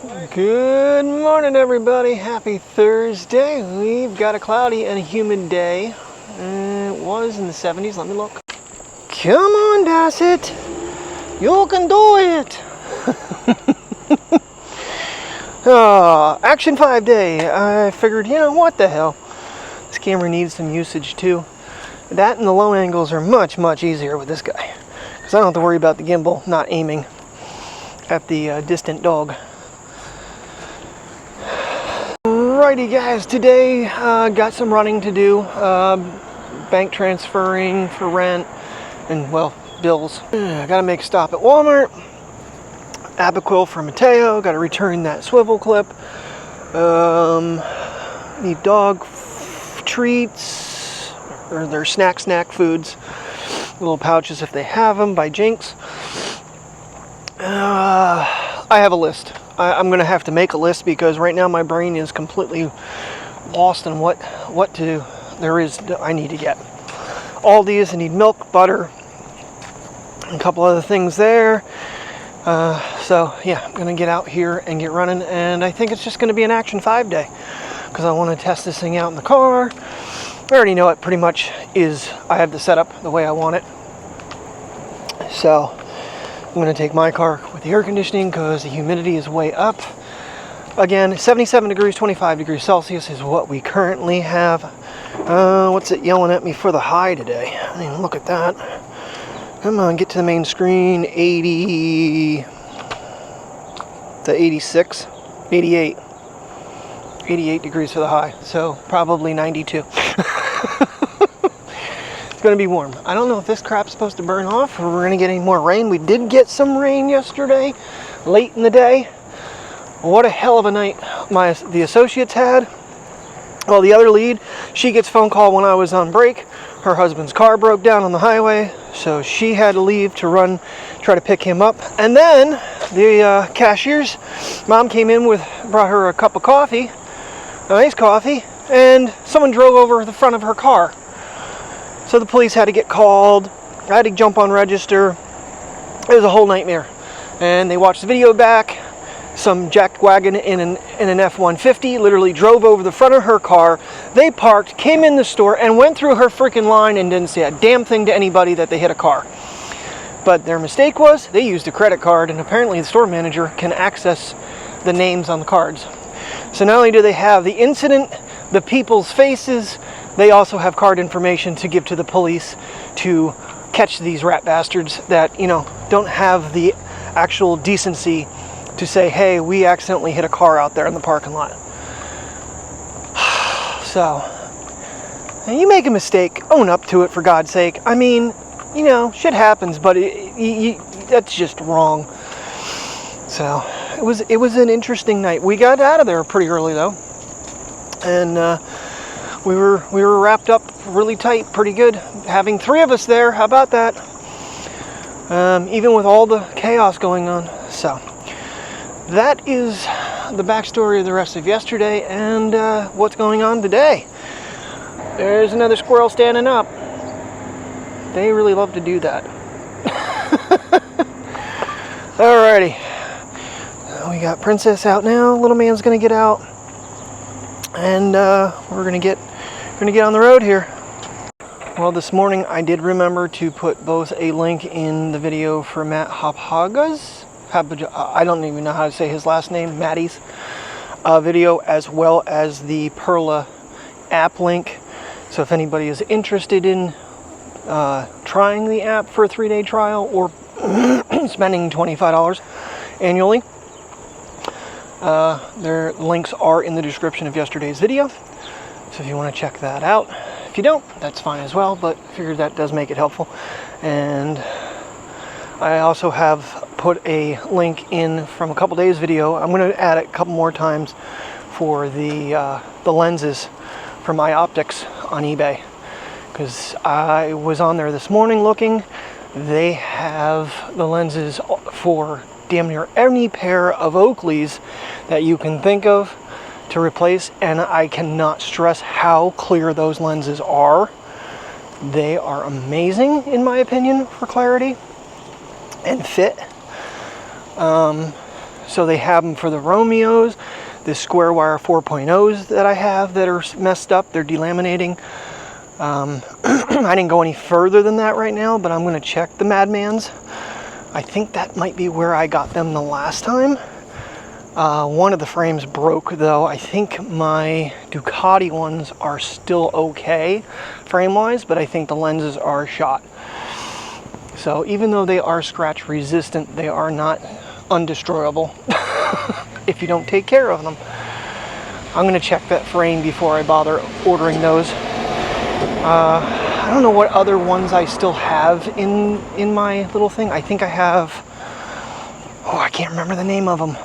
Good morning, everybody. Happy Thursday. We've got a cloudy and a humid day. It was in the 70s. Let me look. Come on, Dasset. You can do it. Action 5 day. I figured, what the hell? This camera needs some usage too. That and the low angles are much, much easier with this guy. Because I don't have to worry about the gimbal not aiming at the distant dog. Alrighty guys, today got some running to do, bank transferring for rent and, well, bills. I gotta make a stop at Walmart, Abaquil for Mateo, gotta return that swivel clip, need dog treats, or their snack foods, little pouches if they have them by Jinx. I have a list. I'm going to have to make a list because right now my brain is completely lost in what I need to get. All these, I need milk, butter, and a couple other things there. So yeah, I'm going to get out here and get running, and I think it's just going to be an Action 5 day because I want to test this thing out in the car. I already know it pretty much is, I have the setup the way I want it. So I'm going to take my car with the air conditioning because the humidity is way up. Again, 77 degrees, 25 degrees Celsius is what we currently have. What's it yelling at me for the high today? I didn't even look at that. Come on, get to the main screen. 80 to 86, 88. 88 degrees for the high, so probably 92. It's going to be warm. I don't know if this crap's supposed to burn off or we're going to get any more rain. We did get some rain yesterday, late in the day. What a hell of a night the associates had. Well, the other lead, she gets a phone call when I was on break. Her husband's car broke down on the highway, so she had to leave to run, try to pick him up. And then the cashier's mom came in brought her a cup of coffee, a nice coffee, and someone drove over the front of her car. So the police had to get called. I had to jump on register. It was a whole nightmare. And they watched the video back. Some jacked wagon in an F-150 literally drove over the front of her car. They parked, came in the store, and went through her freaking line and didn't say a damn thing to anybody that they hit a car. But their mistake was they used a credit card, and apparently the store manager can access the names on the cards. So not only do they have the incident, the people's faces, they also have card information to give to the police to catch these rat bastards that, don't have the actual decency to say, hey, we accidentally hit a car out there in the parking lot. So, you make a mistake, own up to it for God's sake. I mean, shit happens, but that's just wrong. So, it was an interesting night. We got out of there pretty early though. And we were wrapped up really tight, pretty good. Having 3 of us there, how about that? Even with all the chaos going on. So that is the backstory of the rest of yesterday and what's going on today. There's another squirrel standing up. They really love to do that. Alrighty. We got Princess out now. Little man's gonna get out. And we're gonna get on the road here. Well, this morning I did remember to put both a link in the video for Matt I don't even know how to say his last name, Matty's video, as well as the Perla app link. So if anybody is interested in trying the app for a 3-day trial or spending $25 annually, their links are in the description of yesterday's video. So if you want to check that out. If you don't, that's fine as well, but I figured that does make it helpful. And I also have put a link in from a couple days video. I'm going to add it a couple more times for the lenses for my optics on eBay, because I was on there this morning looking. They have the lenses for damn near any pair of Oakleys that you can think of to replace, and I cannot stress how clear those lenses are. They are amazing in my opinion for clarity and fit. So they have them for the Romeos, the square wire 4.0s that I have that are messed up. They're delaminating. I didn't go any further than that right now, but I'm going to check the Madmans. I think that might be where I got them the last time. One of the frames broke though. I think my Ducati ones are still okay frame-wise, but I think the lenses are shot. So even though they are scratch resistant, they are not undestroyable if you don't take care of them. I'm going to check that frame before I bother ordering those. I don't know what other ones I still have in my little thing. I think I have, oh, I can't remember the name of them.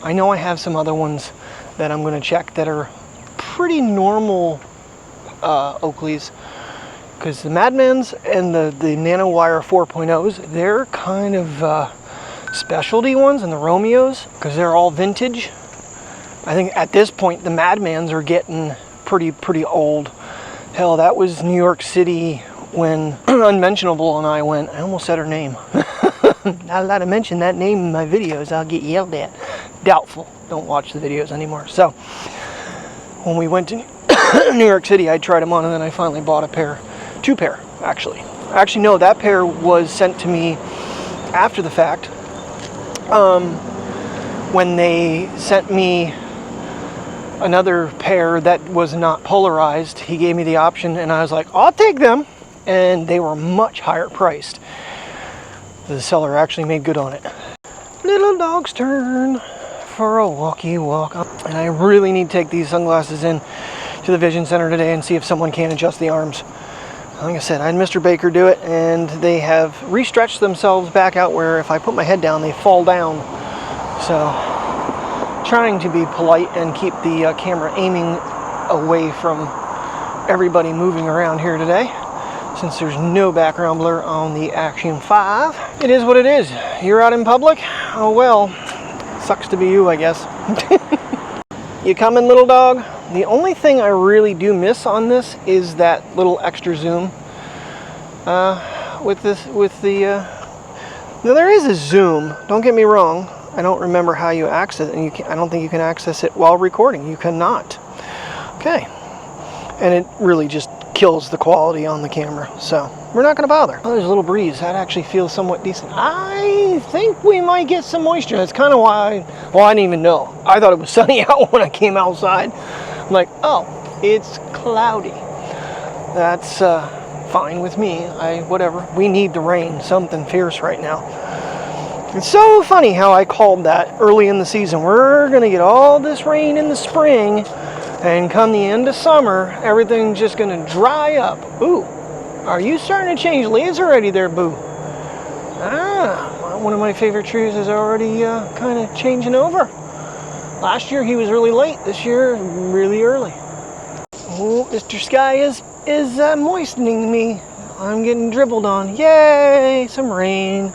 I know I have some other ones that I'm going to check that are pretty normal Oakleys, because the Madmans and the nanowire 4.0s, they're kind of specialty ones, and the Romeos, because they're all vintage. I think at this point the Madmans are getting pretty old. Hell, that was New York City when Unmentionable and I went. I almost said her name. Not allowed to mention that name in my videos. I'll get yelled at. Doubtful. Don't watch the videos anymore. So when we went to New York City, I tried them on, and then I finally bought a pair. 2 pair, actually. Actually, no, that pair was sent to me after the fact. When they sent me another pair that was not polarized, he gave me the option, and I was like, I'll take them. And they were much higher priced. The seller actually made good on it. Little dog's turn for a walkie walk. And I really need to take these sunglasses in to the Vision Center today and see if someone can adjust the arms. Like I said, I had Mr. Baker do it, and they have re-stretched themselves back out where if I put my head down, they fall down. So, trying to be polite and keep the camera aiming away from everybody moving around here today, since there's no background blur on the Action 5. It is what it is. You're out in public? Oh well, sucks to be you, I guess. You coming, little dog? The only thing I really do miss on this is that little extra zoom. Now there is a zoom, don't get me wrong. I don't remember how you access it, and I don't think you can access it while recording. You cannot. Okay. And it really just kills the quality on the camera, so we're not going to bother. Oh, there's a little breeze. That actually feels somewhat decent. I think we might get some moisture. That's kind of why I didn't even know. I thought it was sunny out when I came outside. I'm like, oh, it's cloudy. That's fine with me. Whatever. We need the rain. Something fierce right now. It's so funny how I called that early in the season. We're going to get all this rain in the spring, and come the end of summer, everything's just going to dry up. Ooh, are you starting to change leaves already there, Boo? Ah, one of my favorite trees is already kind of changing over. Last year he was really late. This year, really early. Oh, Mr. Sky is moistening me. I'm getting dribbled on. Yay, some rain.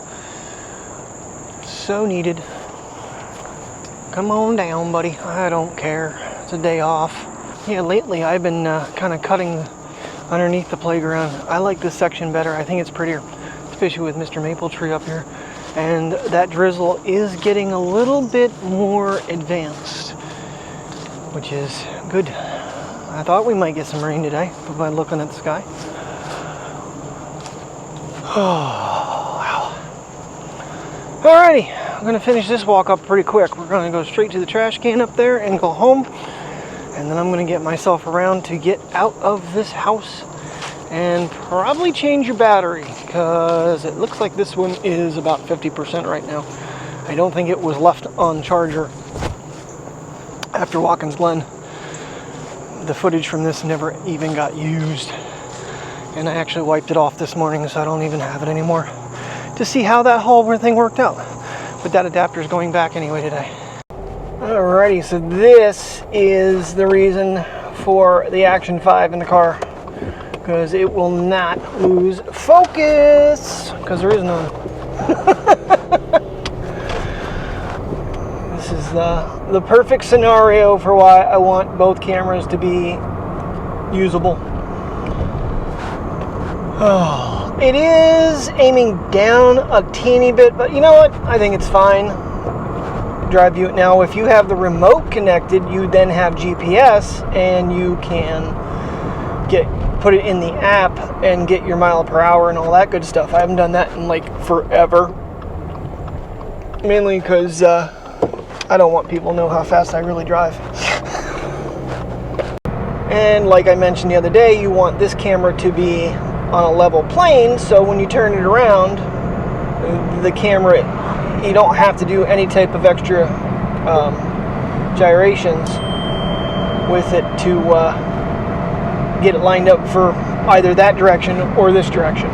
So needed. Come on down, buddy. I don't care. It's a day off. Yeah, lately I've been kind of cutting underneath the playground. I like this section better. I think it's prettier, especially with Mr. Maple Tree up here. And that drizzle is getting a little bit more advanced, which is good. I thought we might get some rain today by looking at the sky. Oh, wow. Alrighty, I'm going to finish this walk up pretty quick. We're going to go straight to the trash can up there and go home. And then I'm going to get myself around to get out of this house and probably change your battery, because it looks like this one is about 50% right now. I don't think it was left on charger after Watkins Glen. The footage from this never even got used, and I actually wiped it off this morning, so I don't even have it anymore, to see how that whole thing worked out. But that adapter is going back anyway today. Alrighty, so this is the reason for the Action 5 in the car, because it will not lose focus, because there is none. This is the perfect scenario for why I want both cameras to be usable. Oh, it is aiming down a teeny bit, but you know what? I think it's fine. drive view. Now, if you have the remote connected, you then have GPS, and you can put it in the app and get your mile per hour and all that good stuff. I haven't done that in like forever, mainly because I don't want people to know how fast I really drive. And like I mentioned the other day, you want this camera to be on a level plane, so when you turn it around, the camera, you don't have to do any type of extra gyrations with it to get it lined up for either that direction or this direction.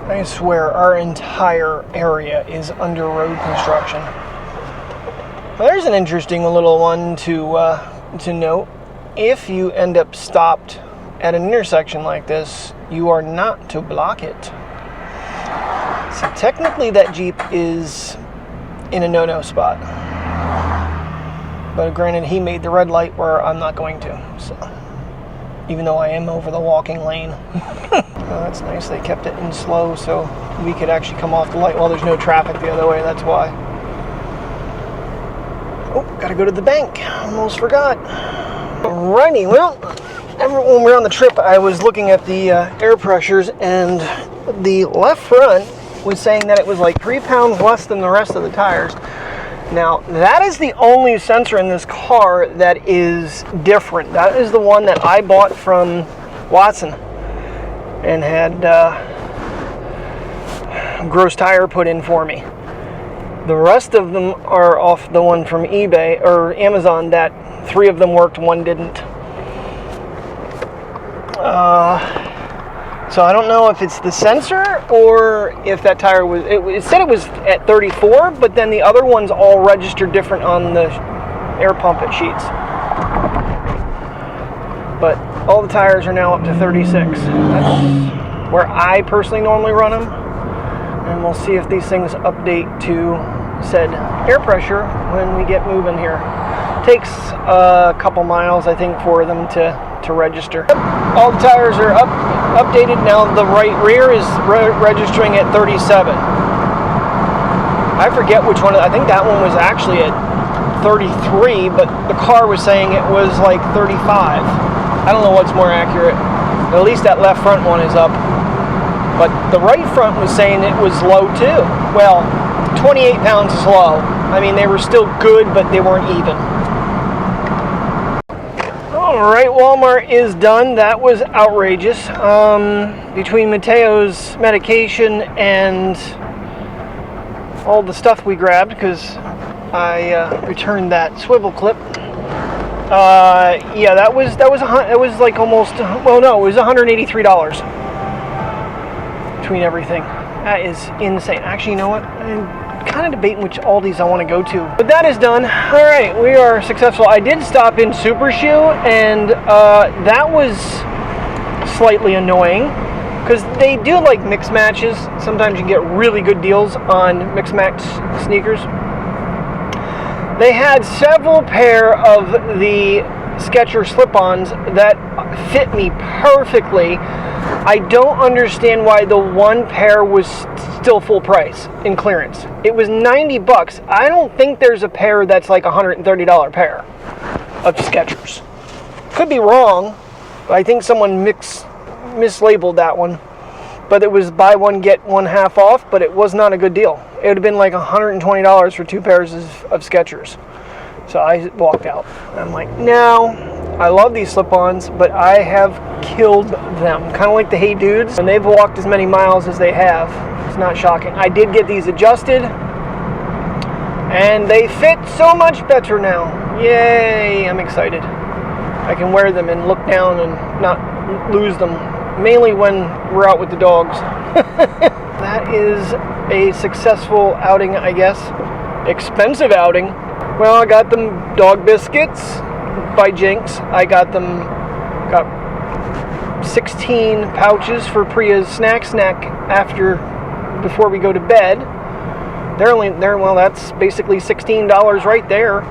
I swear our entire area is under road construction. Well, there's an interesting little one to note. If you end up stopped at an intersection like this, you are not to block it. So technically that Jeep is in a no-no spot. But granted, he made the red light where I'm not going to. So, even though I am over the walking lane. Oh, that's nice. They kept it in slow so we could actually come off the light. Well, there's no traffic the other way. That's why. Oh, gotta go to the bank. Almost forgot. Alrighty, well, when we were on the trip, I was looking at the air pressures, and the left front was saying that it was like 3 pounds less than the rest of the tires. Now, that is the only sensor in this car that is different. That is the one that I bought from Watson and had gross tire put in for me. The rest of them are off the one from eBay or Amazon that 3 of them worked, 1 didn't. So I don't know if it's the sensor or if that tire was, it said it was at 34, but then the other ones all registered different on the air pump at sheets. But all the tires are now up to 36. That's where I personally normally run them. And we'll see if these things update to said air pressure when we get moving here. Takes a couple miles, I think, for them to register. All the tires are updated now. The right rear is registering at 37. I forget which one. I think that one was actually at 33, but the car was saying it was like 35. I don't know what's more accurate. At least that left front one is up. But the right front was saying it was low too. Well, 28 pounds is low. I mean, they were still good, but they weren't even. Alright, Walmart is done. That was outrageous. Between Mateo's medication and all the stuff we grabbed, because I returned that swivel clip. Yeah, it was like almost, well, no, it was $183 between everything. That is insane. Actually, you know what? I'm kind of debating which Aldi's I want to go to. But that is done. All right, we are successful. I did stop in Super Shoe, and that was slightly annoying because they do like mix matches. Sometimes you get really good deals on mix match sneakers. They had several pair of the Skechers slip-ons that fit me perfectly. I don't understand why the one pair was still full price in clearance. It was $90. I don't think there's a pair that's like $130 pair of Skechers. Could be wrong, but I think someone mislabeled that one. But it was buy one, get one half off, but it was not a good deal. It would have been like $120 for 2 pairs of Skechers. So I walked out. I'm like, no, I love these slip-ons, but I have killed them. Kind of like the Hey Dudes. And they've walked as many miles as they have. It's not shocking. I did get these adjusted, and they fit so much better now. Yay, I'm excited. I can wear them and look down and not lose them. Mainly when we're out with the dogs. That is a successful outing, I guess. Expensive outing. Well, I got them dog biscuits by Jinx. I got 16 pouches for Priya's snack before we go to bed. Well, that's basically $16 right there.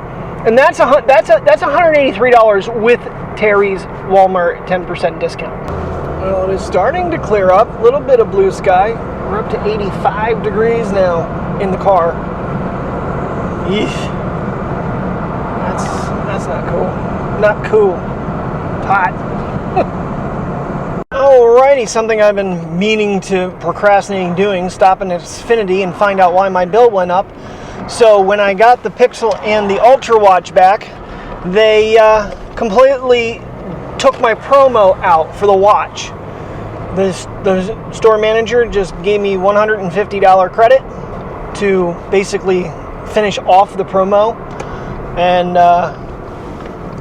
And that's $183 with Terry's Walmart 10% discount. Well, it is starting to clear up. A little bit of blue sky. We're up to 85 degrees now in the car. Yeesh. That's not cool. Not cool. It's hot. Alrighty, something I've been meaning to procrastinating doing, stop in Xfinity and find out why my bill went up. So when I got the Pixel and the Ultra watch back, they completely took my promo out for the watch. The store manager just gave me $150 credit to basically finish off the promo, and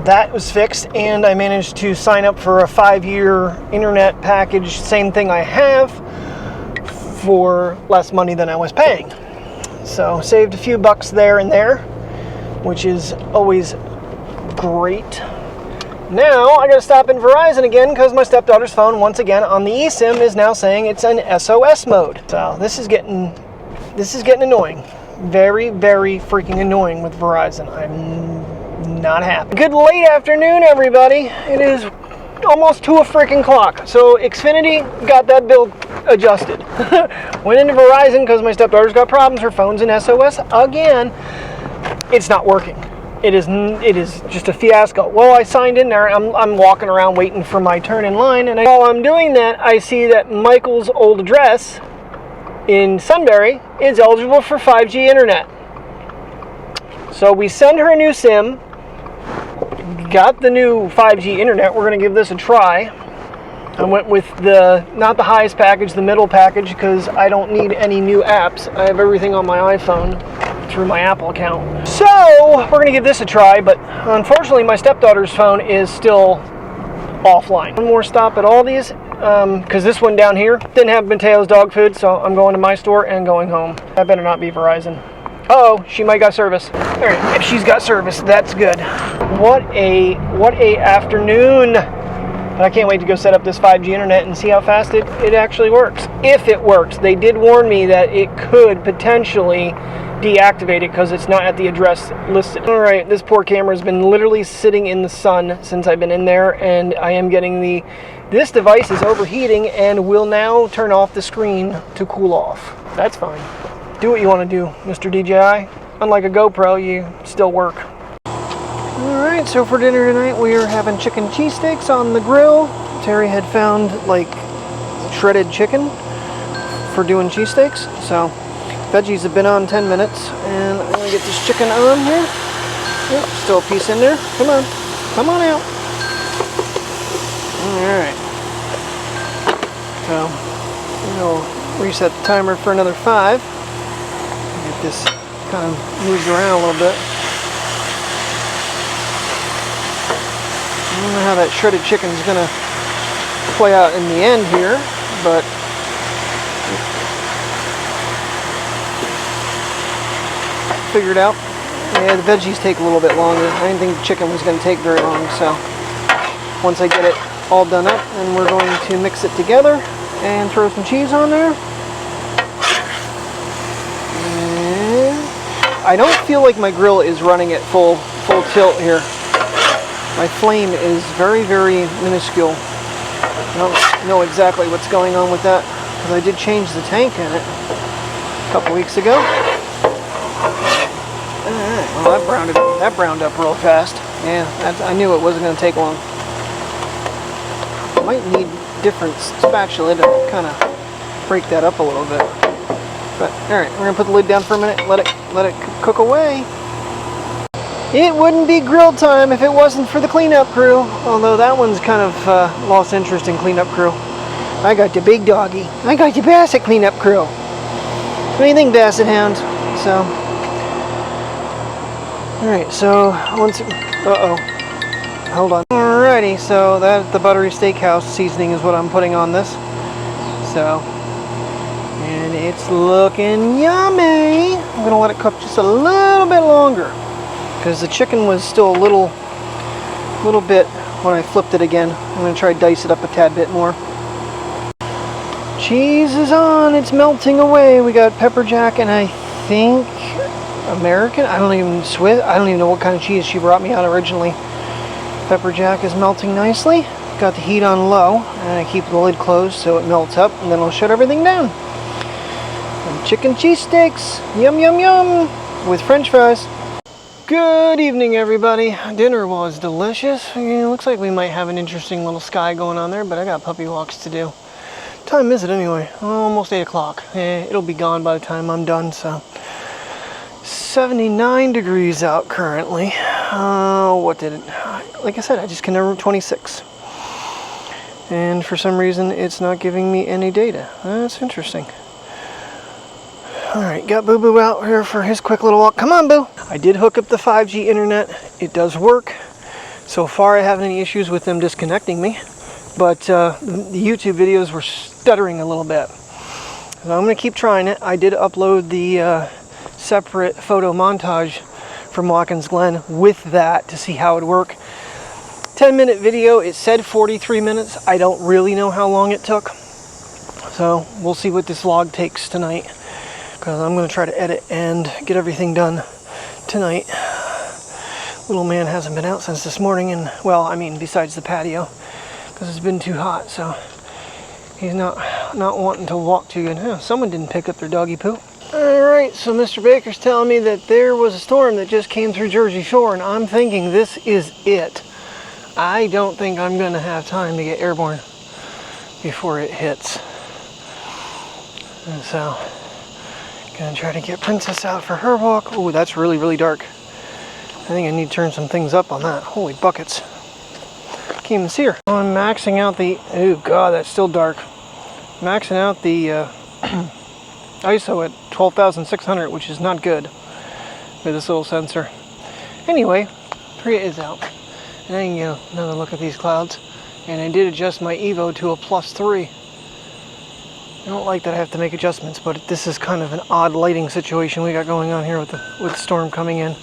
that was fixed, and I managed to sign up for a 5-year internet package, same thing I have, for less money than I was paying. So saved a few bucks there and there, which is always great. Now I gotta stop in Verizon again because my stepdaughter's phone, once again on the eSIM, is now saying it's in SOS mode. So this is getting annoying. Very, very freaking annoying with Verizon. I'm not happy. Good late afternoon, everybody. It is almost 2 o'clock. So Xfinity got that bill adjusted. Went into Verizon because my stepdaughter's got problems. Her phone's in SOS again. It's not working. It is just a fiasco. Well, I signed in there. I'm walking around waiting for my turn in line, and while I'm doing that, I see that Michael's old address in Sunbury is eligible for 5G internet. So we send her a new SIM, got the new 5G internet. We're going to give this a try. I went with not the highest package, the middle package, because I don't need any new apps. I have everything on my iPhone through my Apple account. So we're going to give this a try, but unfortunately my stepdaughter's phone is still offline. One more stop at Aldi's, because this one down here didn't have Mateo's dog food, so I'm going to my store and going home. That better not be Verizon. Oh, she might got service. All right, if she's got service, that's good. What a afternoon. But I can't wait to go set up this 5G internet and see how fast it actually works. If it works. They did warn me that it could potentially deactivate it because it's not at the address listed. All right, this poor camera has been literally sitting in the sun since I've been in there, and I am getting this device is overheating and will now turn off the screen to cool off. That's fine. Do what you want to do, Mr. DJI. Unlike a GoPro, you still work. Alright, so for dinner tonight we are having chicken cheesesteaks on the grill. Terry had found like shredded chicken for doing cheesesteaks, so veggies have been on 10 minutes, and I'm going to get this chicken on here. Yep, still a piece in there. Come on. Come on out. Alright. So, we'll reset the timer for another 5. Get this kind of moved around a little bit. I don't know how that shredded chicken is going to play out in the end here, but figured out. Yeah, the veggies take a little bit longer. I didn't think the chicken was going to take very long, so once I get it all done up, then we're going to mix it together and throw some cheese on there. And I don't feel like my grill is running at full tilt here. My flame is very, very minuscule. I don't know exactly what's going on with that because I did change the tank in it a couple weeks ago. Well, that browned up real fast. Yeah, I knew it wasn't going to take long. Might need different spatula to kind of break that up a little bit. But all right, we're going to put the lid down for a minute. Let it cook away. It wouldn't be grill time if it wasn't for the cleanup crew. Although that one's kind of lost interest in cleanup crew. I got the big doggy. I got the Basset cleanup crew. What do you think, Basset Hound? So. Alright, so once, hold on. Alrighty, so that the buttery steakhouse seasoning is what I'm putting on this. So, and it's looking yummy. I'm gonna let it cook just a little bit longer because the chicken was still a little bit when I flipped it again. I'm gonna try to dice it up a tad bit more. Cheese is on, it's melting away. We got pepper jack and I think American, I don't even know what kind of cheese she brought me out originally. Pepper jack is melting nicely. Got the heat on low, and I keep the lid closed so it melts up, and then I'll shut everything down. chicken cheesesteaks, yum yum yum, with french fries. Good evening, everybody. Dinner was delicious. It looks like we might have an interesting little sky going on there, but I got puppy walks to do. What time is it anyway? Almost 8 o'clock. It'll be gone by the time I'm done, so. 79 degrees out currently. Like I said, I just can never 26. And for some reason, it's not giving me any data. That's interesting. Alright, got Boo Boo out here for his quick little walk. Come on, Boo! I did hook up the 5G internet. It does work. So far, I haven't any issues with them disconnecting me. But the YouTube videos were stuttering a little bit. So I'm going to keep trying it. I did upload the separate photo montage from Watkins Glen with that to see how it would work. 10-minute video. It said 43 minutes. I don't really know how long it took. So we'll see what this vlog takes tonight. Because I'm going to try to edit and get everything done tonight. Little man hasn't been out since this morning, and well, I mean besides the patio, because it's been too hot, so he's not wanting to walk too good. Someone didn't pick up their doggy poo. Alright, so Mr. Baker's telling me that there was a storm that just came through Jersey Shore, and I'm thinking this is it. I don't think I'm going to have time to get airborne before it hits. And so gonna try to get Princess out for her walk. Oh, that's really, really dark. I think I need to turn some things up on that. Holy buckets. Can't even see her. I'm maxing out the, oh god, that's still dark. Maxing out the ISO at 12,600, which is not good with this little sensor. Anyway, Priya is out. And I can get another look at these clouds. And I did adjust my Evo to a +3. I don't like that I have to make adjustments, but this is kind of an odd lighting situation we got going on here with the storm coming in.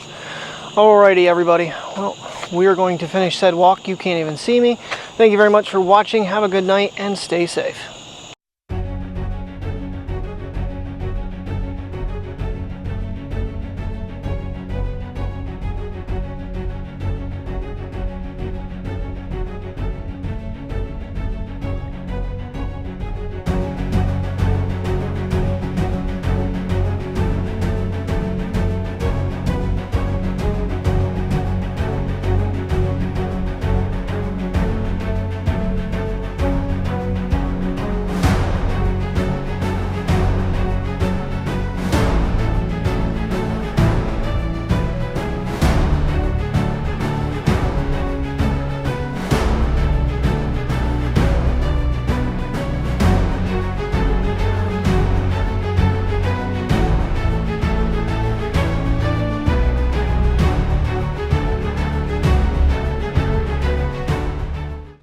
Alrighty, everybody. Well, we are going to finish said walk. You can't even see me. Thank you very much for watching. Have a good night and stay safe.